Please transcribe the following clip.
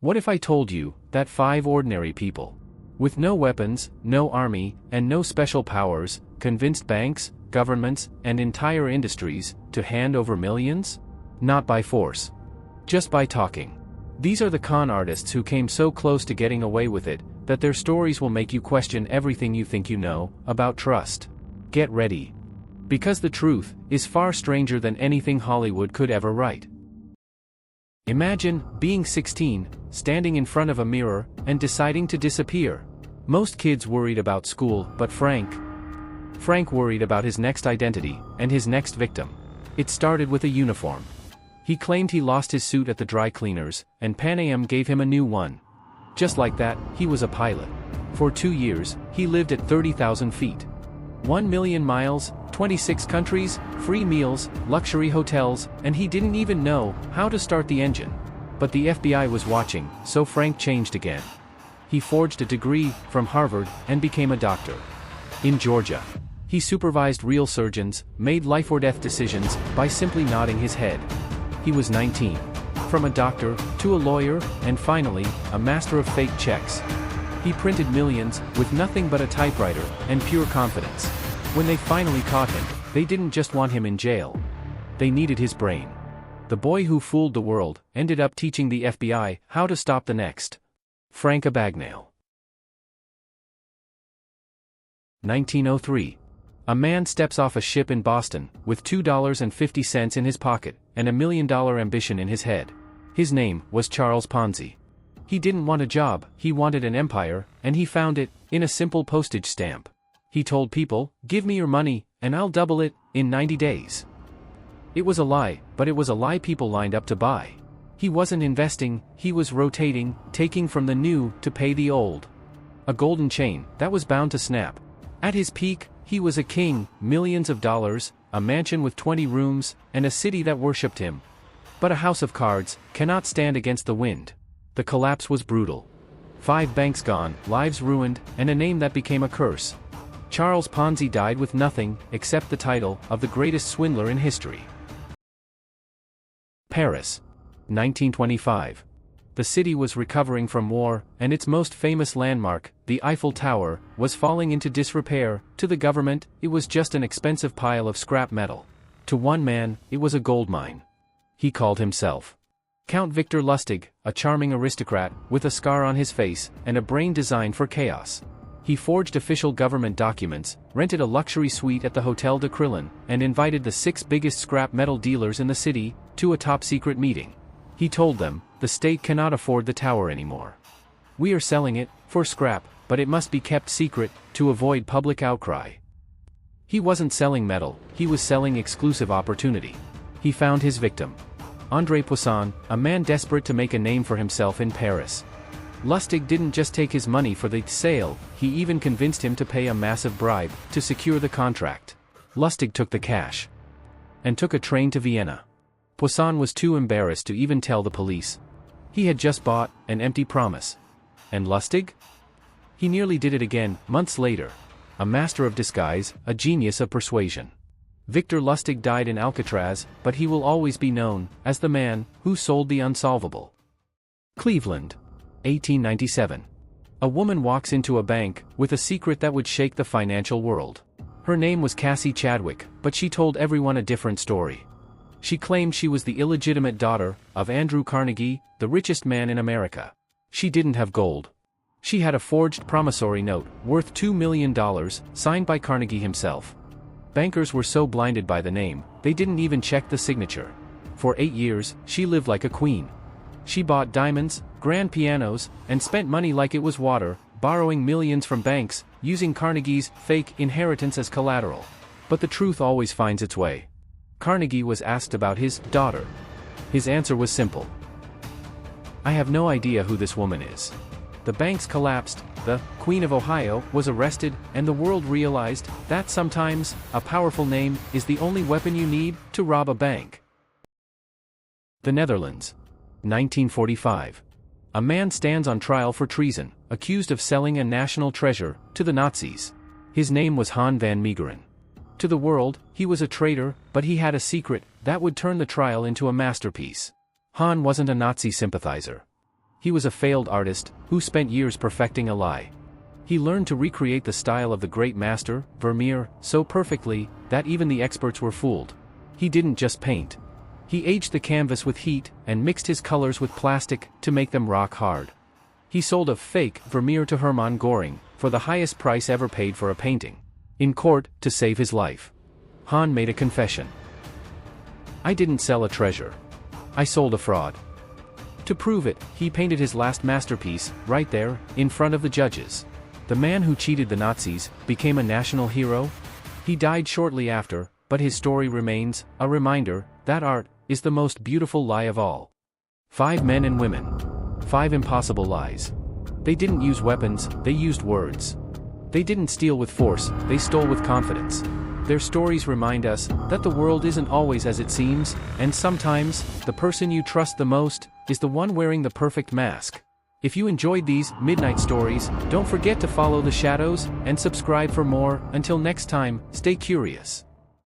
What if I told you that 5 ordinary people, with no weapons, no army, and no special powers, convinced banks, governments, and entire industries to hand over millions? Not by force. Just by talking. These are the con artists who came so close to getting away with it, that their stories will make you question everything you think you know about trust. Get ready. Because the truth is far stranger than anything Hollywood could ever write. Imagine being 16, standing in front of a mirror, and deciding to disappear. Most kids worried about school, but Frank worried about his next identity, and his next victim. It started with a uniform. He claimed he lost his suit at the dry cleaners, and Pan Am gave him a new one. Just like that, he was a pilot. For 2 years, he lived at 30,000 feet. 1 million miles, 26 countries, free meals, luxury hotels, and he didn't even know how to start the engine. But the FBI was watching, so Frank changed again. He forged a degree from Harvard and became a doctor. In Georgia, he supervised real surgeons, made life-or-death decisions by simply nodding his head. He was 19. From a doctor, to a lawyer, and finally, a master of fake checks. He printed millions, with nothing but a typewriter, and pure confidence. When they finally caught him, they didn't just want him in jail. They needed his brain. The boy who fooled the world, ended up teaching the FBI how to stop the next. Frank Abagnale. 1903. A man steps off a ship in Boston, with $2.50 in his pocket, and $1 million ambition in his head. His name was Charles Ponzi. He didn't want a job, he wanted an empire, and he found it, in a simple postage stamp. He told people, "Give me your money, and I'll double it, in 90 days. It was a lie, but it was a lie people lined up to buy. He wasn't investing, he was rotating, taking from the new to pay the old. A golden chain, that was bound to snap. At his peak, he was a king, millions of dollars, a mansion with 20 rooms, and a city that worshipped him. But a house of cards cannot stand against the wind. The collapse was brutal. 5 banks gone, lives ruined, and a name that became a curse. Charles Ponzi died with nothing, except the title of the greatest swindler in history. Paris. 1925. The city was recovering from war, and its most famous landmark, the Eiffel Tower, was falling into disrepair. To the government, it was just an expensive pile of scrap metal. To one man, it was a gold mine. He called himself Count Victor Lustig, a charming aristocrat, with a scar on his face, and a brain designed for chaos. He forged official government documents, rented a luxury suite at the Hotel de Crillon, and invited the 6 biggest scrap metal dealers in the city to a top-secret meeting. He told them, "The state cannot afford the tower anymore. We are selling it, for scrap, but it must be kept secret, to avoid public outcry." He wasn't selling metal, he was selling exclusive opportunity. He found his victim. André Poisson, a man desperate to make a name for himself in Paris. Lustig didn't just take his money for the sale, he even convinced him to pay a massive bribe to secure the contract. Lustig took the cash and took a train to Vienna. Poisson was too embarrassed to even tell the police. He had just bought an empty promise. And Lustig? He nearly did it again, months later. A master of disguise, a genius of persuasion. Victor Lustig died in Alcatraz, but he will always be known as the man who sold the unsolvable. Cleveland. 1897. A woman walks into a bank with a secret that would shake the financial world. Her name was Cassie Chadwick, but she told everyone a different story. She claimed she was the illegitimate daughter of Andrew Carnegie, the richest man in America. She didn't have gold. She had a forged promissory note, worth $2 million, signed by Carnegie himself. Bankers were so blinded by the name, they didn't even check the signature. For 8 years, she lived like a queen. She bought diamonds, grand pianos, and spent money like it was water, borrowing millions from banks, using Carnegie's fake inheritance as collateral. But the truth always finds its way. Carnegie was asked about his daughter. His answer was simple. "I have no idea who this woman is." The banks collapsed, the Queen of Ohio was arrested, and the world realized that sometimes a powerful name is the only weapon you need to rob a bank. The Netherlands. 1945. A man stands on trial for treason, accused of selling a national treasure to the Nazis. His name was Han van Meegeren. To the world, he was a traitor, but he had a secret that would turn the trial into a masterpiece. Han wasn't a Nazi sympathizer. He was a failed artist, who spent years perfecting a lie. He learned to recreate the style of the great master, Vermeer, so perfectly, that even the experts were fooled. He didn't just paint. He aged the canvas with heat, and mixed his colors with plastic, to make them rock hard. He sold a fake Vermeer to Hermann Göring, for the highest price ever paid for a painting. In court, to save his life. Hahn made a confession. "I didn't sell a treasure. I sold a fraud." To prove it, he painted his last masterpiece, right there, in front of the judges. The man who cheated the Nazis, became a national hero? He died shortly after, but his story remains, a reminder, that art, is the most beautiful lie of all. 5 men and women. 5 impossible lies. They didn't use weapons, they used words. They didn't steal with force, they stole with confidence. Their stories remind us that the world isn't always as it seems, and sometimes, the person you trust the most is the one wearing the perfect mask. If you enjoyed these midnight stories, don't forget to follow the shadows and subscribe for more. Until next time, stay curious.